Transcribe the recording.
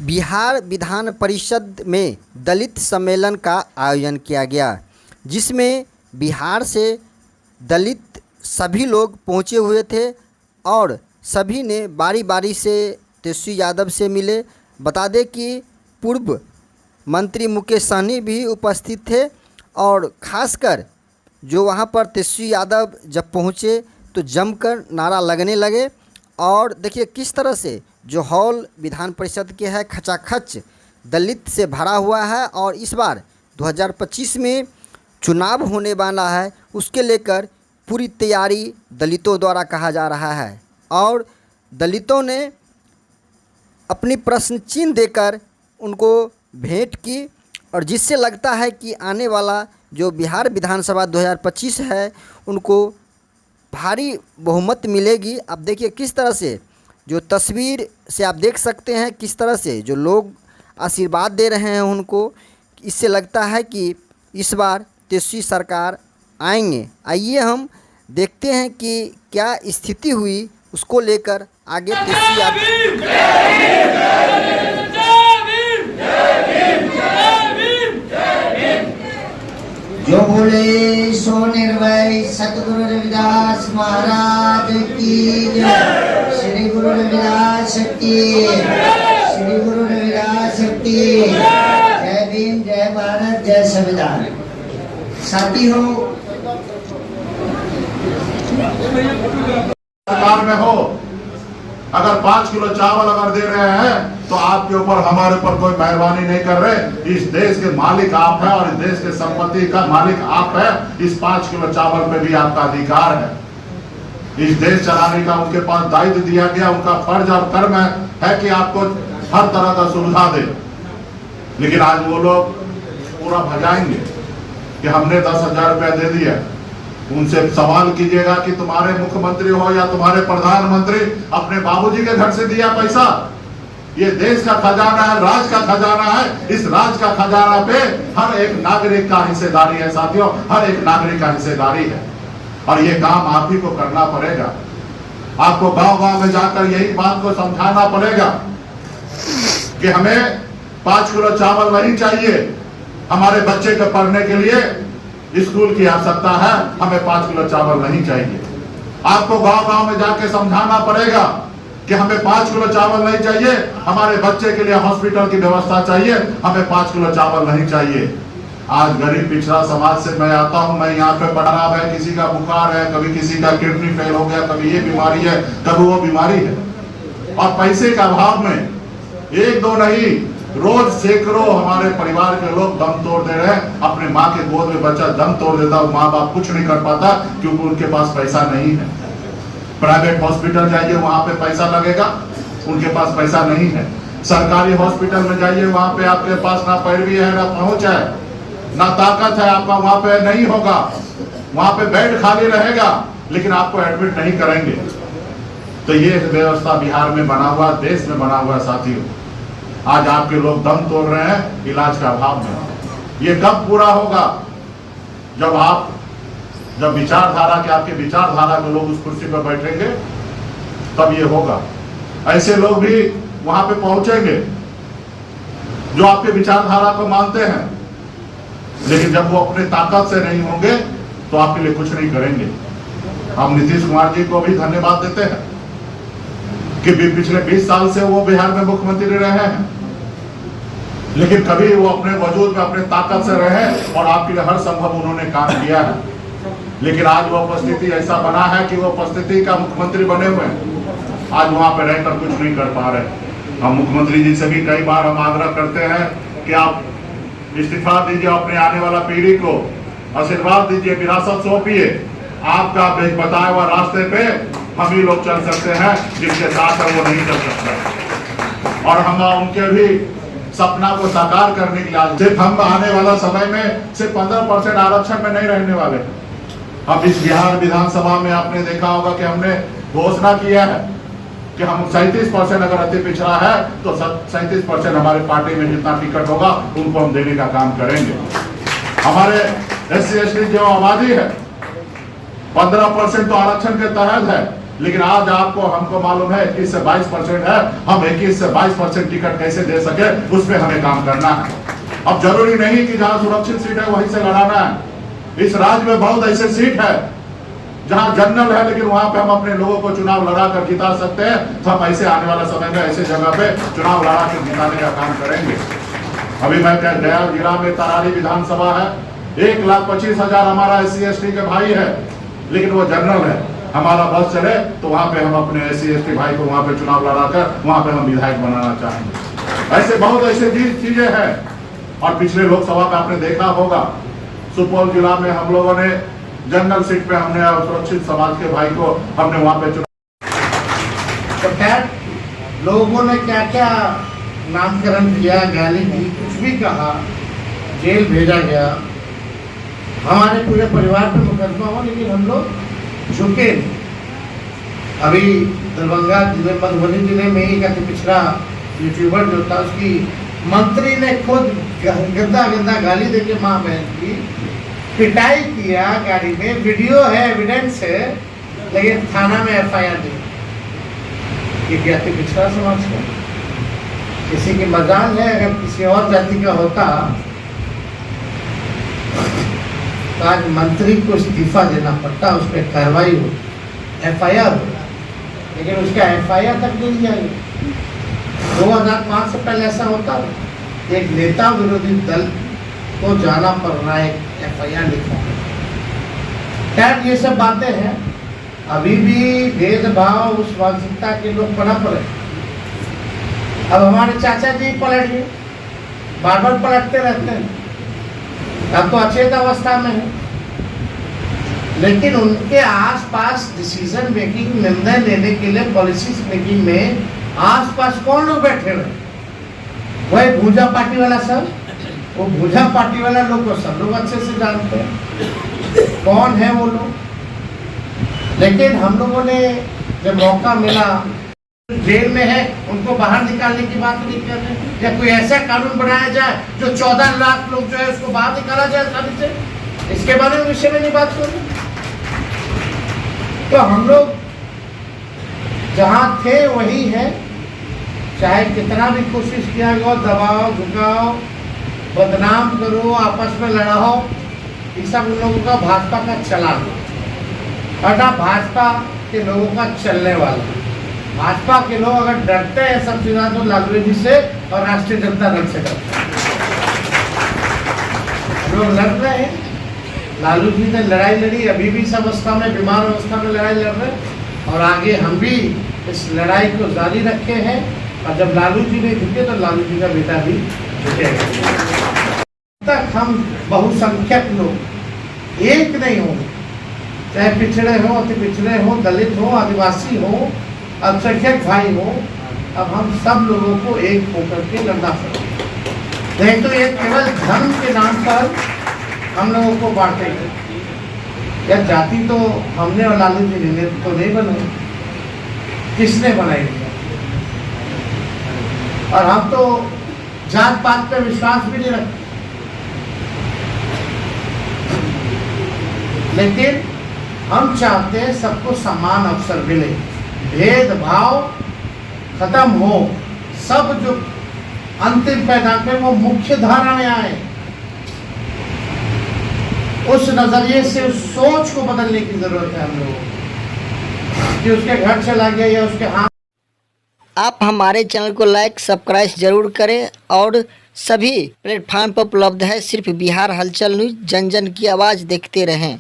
बिहार विधान परिषद में दलित सम्मेलन का आयोजन किया गया, जिसमें बिहार से दलित सभी लोग पहुंचे हुए थे और सभी ने बारी बारी से तेजस्वी यादव से मिले। बता दें कि पूर्व मंत्री मुकेश सहनी भी उपस्थित थे और ख़ासकर जो वहां पर तेजस्वी यादव जब पहुंचे तो जमकर नारा लगने लगे। और देखिए किस तरह से जो हॉल विधान परिषद के है खचाखच दलित से भरा हुआ है और इस बार 2025 में चुनाव होने वाला है, उसके लेकर पूरी तैयारी दलितों द्वारा कहा जा रहा है। और दलितों ने अपनी प्रश्न चिन्ह देकर उनको भेंट की और जिससे लगता है कि आने वाला जो बिहार विधानसभा 2025 है उनको भारी बहुमत मिलेगी। अब देखिए किस तरह से जो तस्वीर से आप देख सकते हैं किस तरह से जो लोग आशीर्वाद दे रहे हैं उनको, इससे लगता है कि इस बार तेजस्वी सरकार आएंगे। आइए हम देखते हैं कि क्या स्थिति हुई, उसको लेकर आगे तेजस्वी जो बोले सो निर्भय सतगुरु रविदास महाराज की जय। श्री गुरु रविदास की, श्री गुरु रविदास की जय। भीम, जय भारत, जय संविधान। साथियों, सरकार में हो, अगर 5 किलो चावल अगर दे रहे हैं तो आपके ऊपर हमारे ऊपर कोई मेहरबानी नहीं कर रहे। इस देश के मालिक आप हैं और इस देश के संपत्ति का मालिक आप हैं। इस 5 किलो चावल पे भी आपका अधिकार है। इस देश चलाने का उनके पास दायित्व दिया गया, उनका फर्ज और कर्म है कि आपको हर तरह का सुविधा दे। लेकिन आज वो लोग पूरा भजाएंगे कि हमने 10,000 रुपया दे दिया। उनसे सवाल कीजिएगा कि तुम्हारे मुख्यमंत्री हो या तुम्हारे प्रधानमंत्री अपने बाबूजी के घर से दिया पैसा? ये देश का खजाना है, राज का खजाना है। इस राज का खजाना पे हर एक नागरिक का हिस्सेदारी है साथियों, हर एक नागरिक का हिस्सेदारी है। और ये काम आप ही को करना पड़ेगा। आपको गांव-गांव में जाकर यही बात को समझाना पड़ेगा कि हमें 5 किलो चावल नहीं चाहिए। हमारे बच्चे को पढ़ने के लिए स्कूल की आवश्यकता है, हमें 5 किलो चावल नहीं चाहिए। आपको गांव-गांव में जाके समझाना पड़ेगा कि हमें 5 किलो चावल नहीं चाहिए, हमारे बच्चे के लिए हॉस्पिटल की व्यवस्था चाहिए, हमें 5 किलो चावल नहीं चाहिए। आज गरीब पिछड़ा समाज से मैं आता हूं, मैं यहाँ पे खराब है, किसी का बुखार है, कभी किसी का किडनी फेल हो गया, कभी ये बीमारी है, कभी वो बीमारी है। और पैसे का अभाव में 1-2 नहीं, रोज सैकड़ों हमारे परिवार के लोग दम तोड़ दे रहे हैं। अपने माँ के गोद में बच्चा दम तोड़ देता, माँ बाप कुछ नहीं कर पाता क्योंकि उनके पास पैसा नहीं है। प्राइवेट हॉस्पिटल जाइए, वहां पे पैसा लगेगा, उनके पास पैसा नहीं है। सरकारी हॉस्पिटल में जाइए, वहां पे आपके पास ना पैरवी है, ना पहुंच है, ना ताकत है, आपका वहां पे नहीं होगा। वहां पे बेड खाली रहेगा लेकिन आपको एडमिट नहीं करेंगे। तो ये व्यवस्था बिहार में बना हुआ, देश में बना हुआ साथियों। आज आपके लोग दम तोड़ रहे हैं इलाज का अभाव में। ये कब पूरा होगा? जब विचारधारा के आपके विचारधारा के लोग उस कुर्सी पर बैठेंगे तब ये होगा। ऐसे लोग भी वहां पे पहुंचेंगे जो आपके विचारधारा को मानते हैं, लेकिन जब वो अपने ताकत से नहीं होंगे तो आपके लिए कुछ नहीं करेंगे। हम नीतीश कुमार जी को भी धन्यवाद देते हैं कि पिछले 20 साल से वो बिहार में मुख्यमंत्री रहे हैं, लेकिन कभी वो अपने वजूद में अपने ताकत से रहे और आपके लिए हर संभव उन्होंने काम किया है। लेकिन आज वो परिस्थिति ऐसा बना है कि वो परिस्थिति का मुख्यमंत्री बने हुए हैं, आज वहां पर रहकर कुछ नहीं कर पा रहे। हम मुख्यमंत्री जी से भी कई बार हम आग्रह करते हैं कि आप इस्तीफा दीजिए, अपने आने वाला पीढ़ी को आशीर्वाद दीजिए, विरासत सौंपिए। आपका बताया हुआ रास्ते पे हम ही लोग चल सकते हैं, जिसके साथ है वो नहीं चल सकता। और हम उनके भी सपना को साकार करने के लिए सिर्फ हम आने वाला समय में सिर्फ 15% आरक्षण में नहीं रहने वाले। अब इस बिहार विधानसभा में आपने देखा होगा कि हमने घोषणा किया है कि हम 37% अगर अति पिछड़ा है तो 37% हमारे पार्टी में जितना टिकट होगा उनको हम देने का काम करेंगे। हमारे SC ST जो आबादी है 15% तो आरक्षण के तहत है, लेकिन आज आपको हमको मालूम है 21 से 22% है, हम 21 से 22% टिकट कैसे दे सके उस पर हमें काम करना है। अब जरूरी नहीं कि जहां सुरक्षित सीट है वहीं से लड़ाना है। इस राज्य में बहुत ऐसे सीट है जहां जनरल है, लेकिन वहां पे हम अपने लोगों को चुनाव लड़ा कर जिता सकते हैं। तो हम ऐसे आने वाला समय में ऐसे जगह पे चुनाव लड़ा कर जिताने का काम करेंगे। अभी मैं गया जिला में तरारी विधानसभा है, 1,25,000 हमारा SC/ST के भाई है, लेकिन वो जनरल है। हमारा बस चले तो वहां पे हम अपने SC/ST भाई को वहां पे चुनाव लड़ाकर वहां पे हम विधायक बनाना चाहेंगे। ऐसे बहुत ऐसे चीजें हैं। और पिछले लोकसभा में आपने देखा होगा, सुपौल जिला में हम लोगों ने जनरल सीट पे हमने सुरक्षित समाज के भाई को हमने वहां पे चुनाव। तो खैर लोगों ने क्या क्या नामकरण किया, गाली दी, कुछ भी कहा, जेल भेजा गया, हमारे पूरे परिवार पे मुकदमा हो, लेकिन हम लोग झुके नहीं। अभी दरभंगा जिले, मधुबनी जिले में एक अति पिछड़ा यूट्यूबर जो था, उसकी मंत्री ने खुद गंदा गंदा गाली देके माँ बहन की पिटाई किया गाड़ी में, वीडियो है, एविडेंस है, लेकिन थाना में FIR नहीं। ये अति पिछड़ा समाज है। किसी की मजाल है, अगर किसी और जाति का होता तो आज मंत्री को इस्तीफा देना पड़ता, उस पर कार्रवाई हो, FIR हो, लेकिन उसका FIR तक नहीं जाएगी। 2005 से पहले ऐसा होता, एक नेता विरोधी दल को जाना पड़ रहा है FIR लिखा। खैर ये सब बातें हैं। अभी भी भेदभाव, उस मानसिकता के लोग पनप रहे। अब हमारे चाचा जी पलट गए, बार बार पलटते रहते हैं। अब तो अचेत अवस्था में है, लेकिन उनके आसपास डिसीजन मेकिंग, निर्णय लेने के लिए पॉलिसीज मेकिंग में आसपास कौन लोग बैठे हुए? वही भूजा पार्टी वाला सब, वो भूजा पार्टी वाला लोग को सब लोग अच्छे से जानते हैं कौन है वो लोग। लेकिन हम लोगों ने जब मौका मिला, जेल में है उनको बाहर निकालने की बात नहीं कर रहे, या कोई ऐसा कानून बनाया जाए जो 14 लाख लोग जो है उसको बाहर निकाला जाए शादी से, इसके बारे में विषय में नहीं बात कर रहे। तो हम लोग जहाँ थे वही है, चाहे कितना भी कोशिश किया गया, दबाओ झुकाओ, बदनाम करो, आपस में लड़ाओ, ये सब उन लोगों का भाजपा का चलान और ना भाजपा के लोगों का चलने वाला। भाजपा के लोग अगर डरते हैं सबसे ज्यादा तो लालू जी से और राष्ट्रीय जनता दल से डरते हैं। लोग लड़ रहे हैं, लालू जी ने लड़ाई लड़ी, अभी भी इस अवस्था में, बीमार अवस्था में लड़ाई लड़ रहे हैं, और आगे हम भी इस लड़ाई को जारी रखे हैं। और जब लालू जी नहीं झुके तो लालू जी का बेटा भी झुकेगा। तक हम बहुसंख्यक लोग एक नहीं होंगे, चाहे पिछड़े हो, अति पिछड़े हो, दलित हो, आदिवासी हो, अल्पसंख्यक भाई हो, अब हम सब लोगों को एक होकर के लड़ना पड़ेगा। नहीं तो ये केवल धर्म के नाम पर हम लोगों को बांटेंगे। या जाति तो हमने और लालू जी ने तो नहीं बनाई, किसने बनाई? और हम तो जात पात पे विश्वास भी नहीं रखते, लेकिन हम चाहते हैं सबको समान अवसर मिले, भेदभाव खत्म हो, सब जो अंतिम पैदा पे वो मुख्य धारा में आए। उस नजरिए से उस सोच को बदलने की जरूरत है हम लोगों को, कि उसके घर चला गया या उसके हाथ। आप हमारे चैनल को लाइक सब्सक्राइब जरूर करें और सभी प्लेटफार्म पर उपलब्ध है। सिर्फ बिहार हलचल न्यूज़, जन जन की आवाज़ देखते रहें।